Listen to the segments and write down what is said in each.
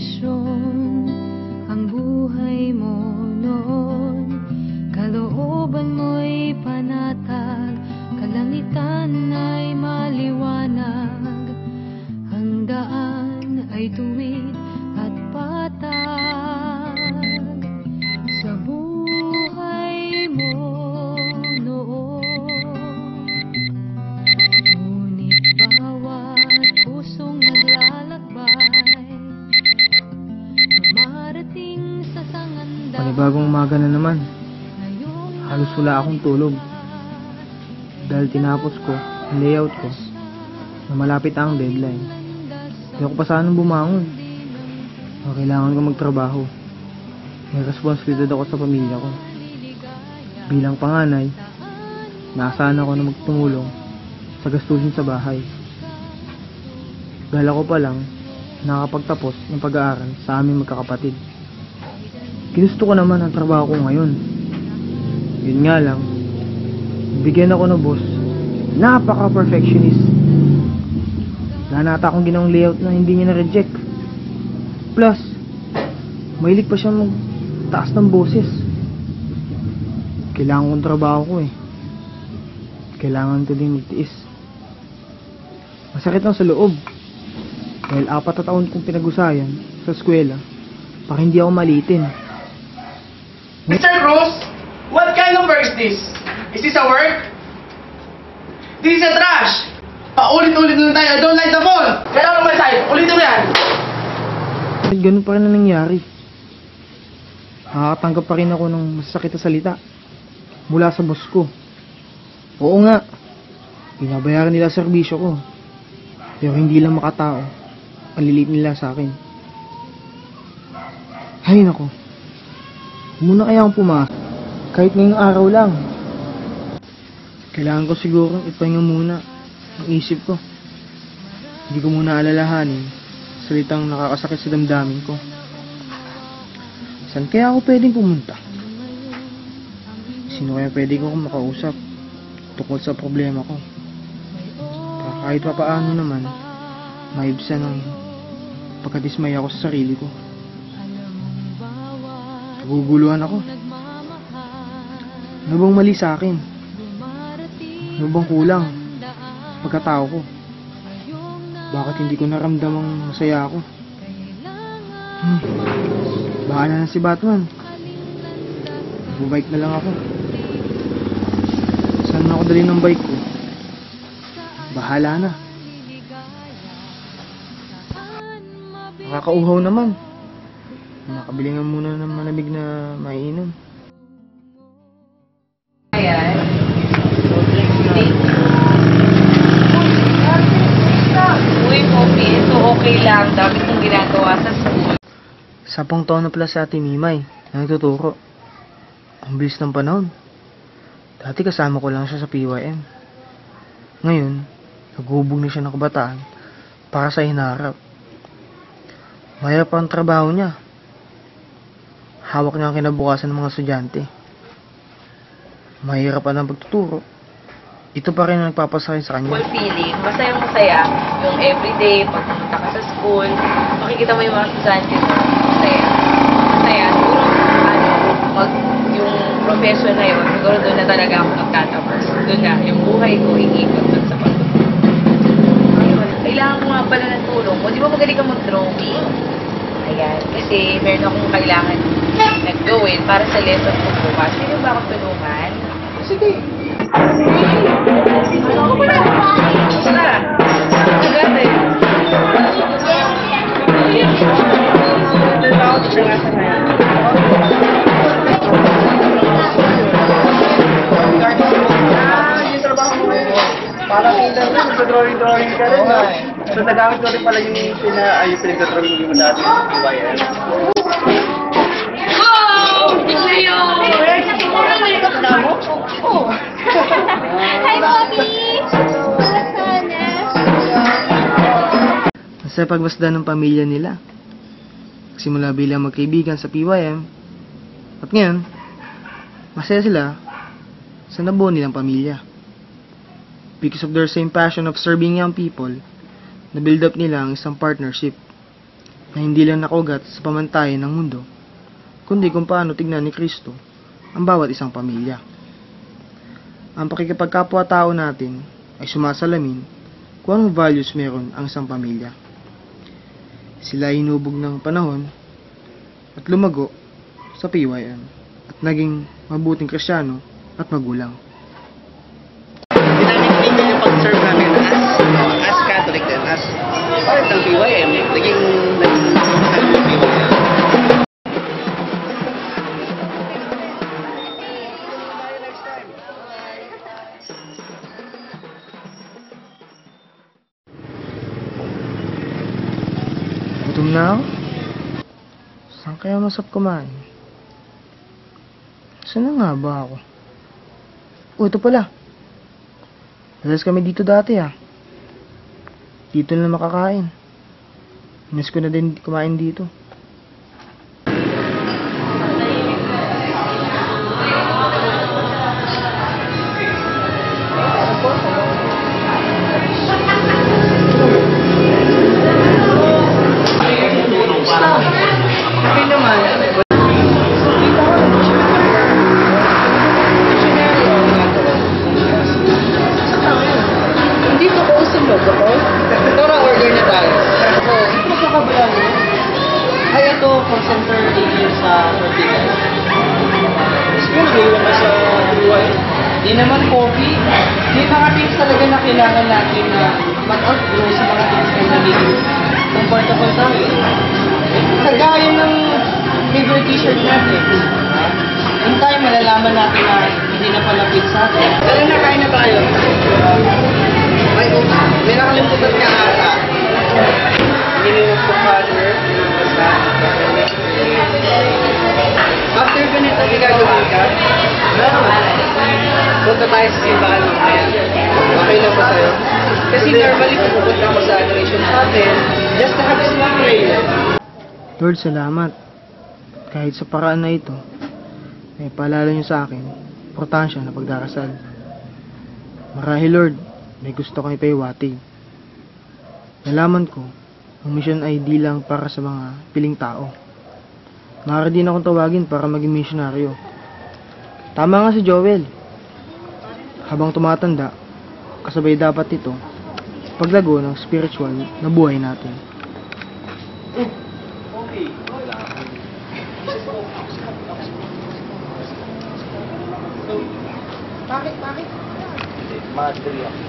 sitwasyon ang buhay mo noon. Kalooban mo'y panatag, kalangitan ay maliwanag, ang daan ay tuwid at patag. Sa buhay mo noon, ngunit bawat pusong naglalakbay, dumarating sa sangandaan. Panibagong umaga na naman. Halos wala akong tulog. Dahil tinapos ko ang layout ko na malapit ang deadline. Hindi ako pa sanang bumangon. Kailangan ko magtrabaho. May responsibilidad ako sa pamilya ko. Bilang panganay, naasahan ako na magtumulong sa gastusin sa bahay. Dahil ako pa lang nakakapagtapos ng pag-aaral sa aming magkakapatid. Ginusto ko naman ang trabaho ko ngayon. Yun nga lang, bigyan ako ng boss, napaka-perfectionist. Wala nata akong ginawang layout na hindi niya na-reject. Plus, mahilig pa siya magtaas ng boses. Kailangan kong trabaho ko eh. Kailangan ko din magtiis. Masakit lang sa loob. Dahil 4 na taon kong pinag-usayan sa eskwela para hindi ako malitin. Mr. Cruz, what kind of work is this? Is this a work? This is a trash! Paulit-ulit na tayo. I don't like the phone! Kailangan naman tayo. Ulitin mo yan! Ganun pa rin na nangyari. Nakakatanggap pa rin ako ng masasakit na salita mula sa boss ko. Oo nga, binabayaran nila ang serbisyo ko. Pero hindi lang makatao ang lilit nila sa akin. Hay nako, muna kaya akong pumasok. Kahit ngayong araw lang. Kailangan ko siguro ipahinga muna ang isip ko. Hindi ko muna alalahanin salitang nakakasakit sa damdamin ko. Saan kaya ako pwedeng pumunta? Sino kaya pwede ko makausap tungkol sa problema ko? Para kahit pa paano naman maibsan ng pagkadismay ako sa sarili ko. Naguguluhan ako. Ano bang mali sa akin? Ano bang kulang pagkatao ko? Bakit hindi ko naramdamang masaya ako? Bahala na si Batman. Magbabike na lang ako. Saan na ako dali ng bike ko? Bahala na. Nakakauhaw naman. Nakabili nga muna ng malamig na maiinom. Ayan. Uy, Poppy, ito okay lang. Dami kong ginagawa sa school. 10 taon na pala si Ate Mimay na nagtuturo. Ang bilis ng panahon. Dati kasama ko lang siya sa PYM. Ngayon, naghubog na siya ng kabataan para sa hinaharap. Mahirap ang trabaho niya. Hawak niya ang kinabukasan ng mga estudyante. Mahirap pa ng pagtuturo. Ito pa rin ang nagpapasakit sa kanya. Full feeling, masayang-masaya. Yung everyday, pag pumunta ka sa school, makikita mo yung mga estudyante mo. Masaya. Masaya. Siguro, yung profession na yun, siguro doon na talaga ako nagtatapos. Doon na, yung buhay ko, iikot doon sa pagtuturo. Kailangan ko nga pala ng tulong. O, di ba magaling ka mag-drawing? Ayan, kasi meron akong kailangan nag-gawin para sa lesson ko bukas. Hindi ba ako tulungan? Sige. Ano ko na? Tara. Agad eh. Yung trabaho mo eh. Parang internet, nagdodrawing-drawing ka rin. So, nagamit ko rin pala yung pinagdodrawing mo dati. Bayan. Hi, Bobby! Sa pagmasdan ng pamilya nila. Simula bilang magkaibigan sa PYM. At ngayon, masaya sila sa nabuo nilang pamilya. Because of their same passion of serving young people, na-build up nila ang isang partnership. na hindi lang nakaugat sa pamantayan ng mundo, kundi kung paano tignan ni Kristo ang bawat isang pamilya. Ang pakikipagkapwa-tao natin ay sumasalamin kung anong values meron ang isang pamilya. Sila ay inubog ng panahon at lumago sa PYM at naging mabuting Kristiyano at magulang. Dinamit yung pag-serve namin as Catholic din, as part ng PYM, naging PYM. Gutom na ako? Saan kaya masap kumain? Saan na nga ba ako? Oh, ito pala. Madalas kami dito dati Dito na makakain. Miss ko na din kumain dito. Okay naman. Dito ko usunod ako. Tara, order na tayo. Magkakabala mo? Ay, ito, call center agent sa Sortigan. Siguro, naiwan na sa buhay. Di naman coffee. Di mga talaga na kailangan natin na mag-outgrow sa mga things na nagiging comfortable tayo. Kagaya ng favorite t-shirt natin. In time, malalaman natin na hindi na palapit sa atin. Tara na, kain na tayo. Ay, may nakalimutan ka ata. Minimum for father. After ganito, di gagawin ka? Punta tayo sa simbahan mamaya. Okay lang ba sa'yo? Kasi normally, pupunta ako sa adoration natin just to have a small prayer. Lord, salamat. Kahit sa paraan na ito, ay paalala niyo sa akin, importansya na pagdarasal. Marahil, Lord, may gusto kang ipaiwatig. Nalaman ko, ang misyon ay di lang para sa mga piling tao. Maaari din akong tawagin para maging misyonaryo. Tama nga si Joel. Habang tumatanda, kasabay dapat ito, paglago ng spiritual na buhay natin. Bakit? Madri ako.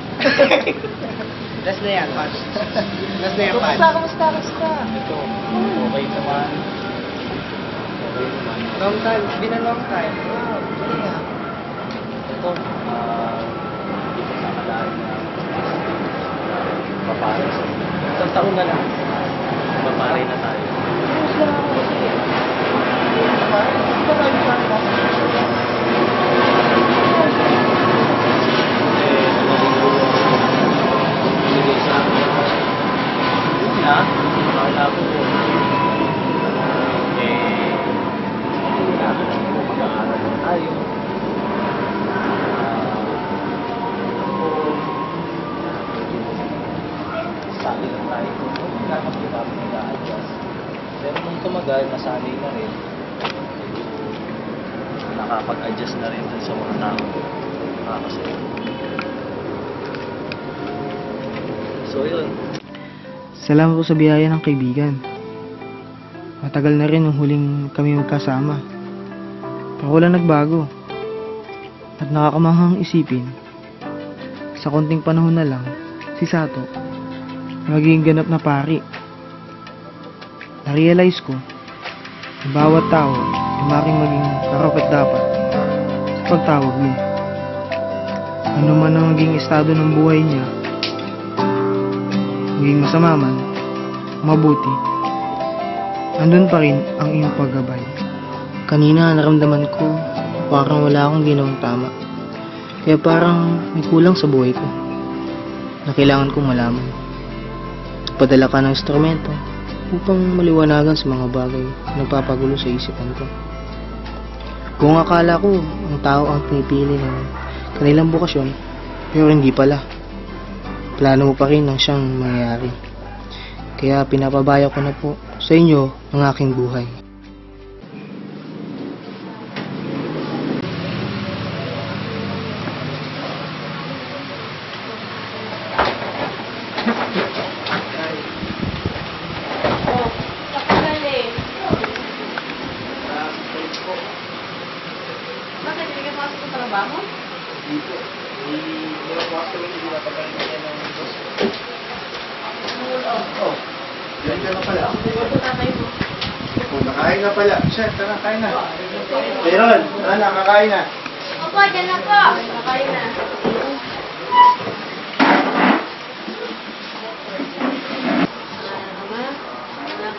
Last na yan, Pat. Last na yan, Pat. Kamusta? Ito, okay naman. Long time. It's been a long time. Wow, ito, hindi ko nakalain na papare sa isang taon na lang. Papare na tayo. Akala ko mag-aaral na tayo. Sabi lang tayo kung dapat nag-a-adjust. Pero nung tumagal, nasanay na rin. Nakapag-adjust na rin dun sa mga tao. Nakakasayo. So yun. Salamat po sa biyaya ng kaibigan. Matagal na rin yung huling kami magkasama. Pero wala nagbago. At nakakamanghang isipin, sa konting panahon na lang, si Sato, magiging ganap na pari. Na-realize ko, na bawat tao ay maring maging karapat dapat sa pagtawag mo. Ano man ang maging estado ng buhay niya, maging masama man, mabuti, andun pa rin ang iyong paggabay. Kanina naramdaman ko parang wala akong ginawang tama. Kaya parang may kulang sa buhay ko na kailangan kong malaman. Padala ka ng instrumento upang maliwanagan sa mga bagay na nagpapagulo sa isipan ko. Kung akala ko ang tao ang pinipili ng kanilang bukasyon, pero hindi pala. Plano mo pa rin ang siyang mangyayari. Kaya pinapabaya ko na po sa inyo ang aking buhay. Oh, kapagaling. Bakit? Hindi ka pasok sa trabaho? Dito. Hindi ko kasi hindi napagalitan ng boss. Oh, yan ka na pala. Ito tatay mo. Oh, nakain na pala. Siya, tara, kain na. Meron, nakakain na. Opo, dyan na po. Nakain na. Ama, anak,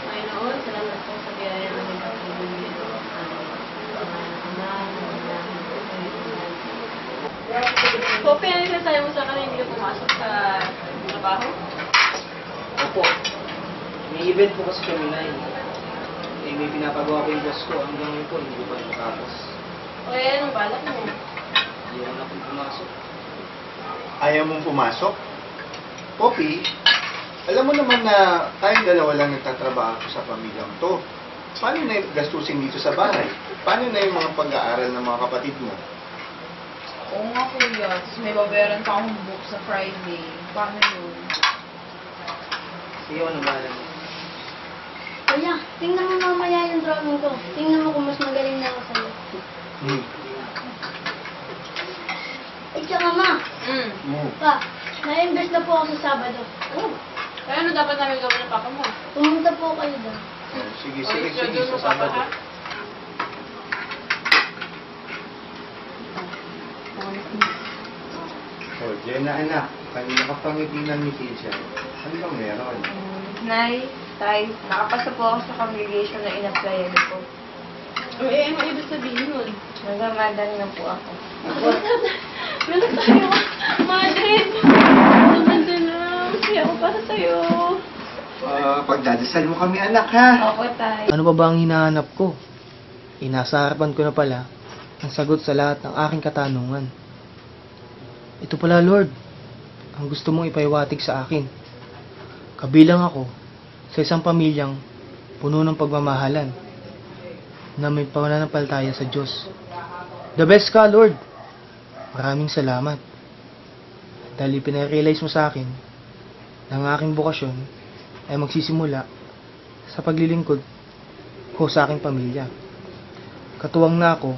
Panginoon, salamat po sa biyaya ng inyong pamilya. Po, pinalisasabi mo sa akin hindi ka pumasok sa trabaho? Opo. May event po kasi kami na may pinapagawa ko yung boss ko. Hanggang ngayon po, hindi ko pa natapos. O anong balak mo? Hindi ako na po pumasok. Ayaw mong pumasok? Poppy, alam mo naman na tayong dalawa lang nagtatrabaho sa pamilyang to. Paano na yung gastusin dito sa bahay? Paano na yung mga pag-aaral ng mga kapatid mo? Oo nga kuya, tapos may babayaran pa akong book sa Friday. Paano yun? Sige ako na bahala mo. Kuya, tingnan mo mamaya yung drawing ko. Tingnan mo kung mas magaling na ako sa'yo. Eh, tsaka ma, pa, na-invest na po ako sa Sabado. Oh. Kaya ano dapat namin gawin ng papa mo? Pumunta po kayo doon. Oh, sige, O, sige, sige. i-schedule mo Sa papa, ha? Sabado. Oh, Jenna, anak. Kanina ka pang itinan ni Keisha. Ano bang meron? Nay, tay, nakapasa po ako sa congregation na in-applyan ko. Ano ibig sabihin nun? Nagamadan na po ako. Meron tayo, Madrid! Nagamadan na. Kaya ako para sa'yo. Pagdadasal mo kami, anak, ha? Ako, tay. Ano pa ba ang hinahanap ko? Nasa harapan ko na pala ang sagot sa lahat ng aking katanungan. Ito pala, Lord, ang gusto mong ipaiwatig sa akin. Kabilang ako sa isang pamilyang puno ng pagmamahalan na may pananampalataya sa Diyos. The best ka, Lord. Maraming salamat. Dahil pinarealize mo sa akin na ang aking bukasyon ay magsisimula sa paglilingkod ko sa aking pamilya. Katuwang na ako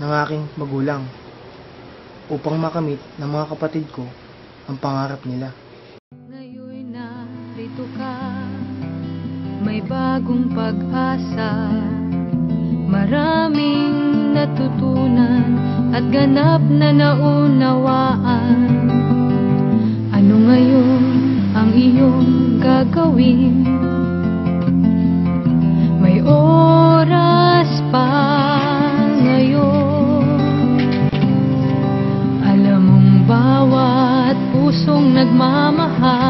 ng aking magulang upang makamit ng mga kapatid ko ang pangarap nila. Ngayon'y narito ka, may bagong pag-asa, maraming natutunan at ganap na naunawaan. Ano ngayon ang iyong gagawin? May oras pa ngayon. Alam mong bawat pusong nagmamahal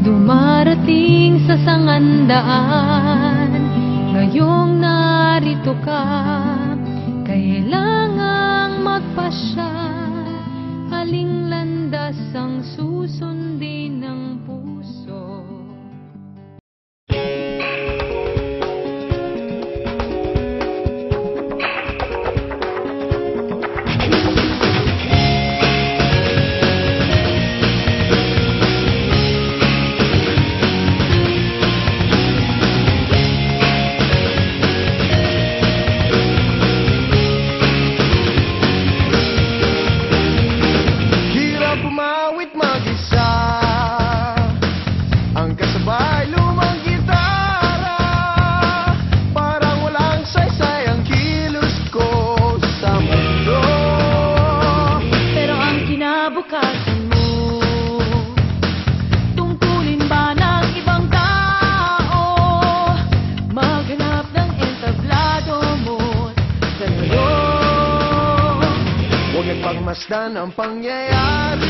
dumarating sa sangandaan. Ngayong narito ka, kailangang magpasya. Aling landas ang susundin ng puso? Hirap umawit mag-isa, ang kasabay lumang gitara. Parang walang saysay ang kilos ko sa mundo. Pero ang kinabukasan mo, tungkulin ba ng ibang tao? Maghanap ng entablado mo sa ngayon. Huwag nagpagmasdan ang pangyayari.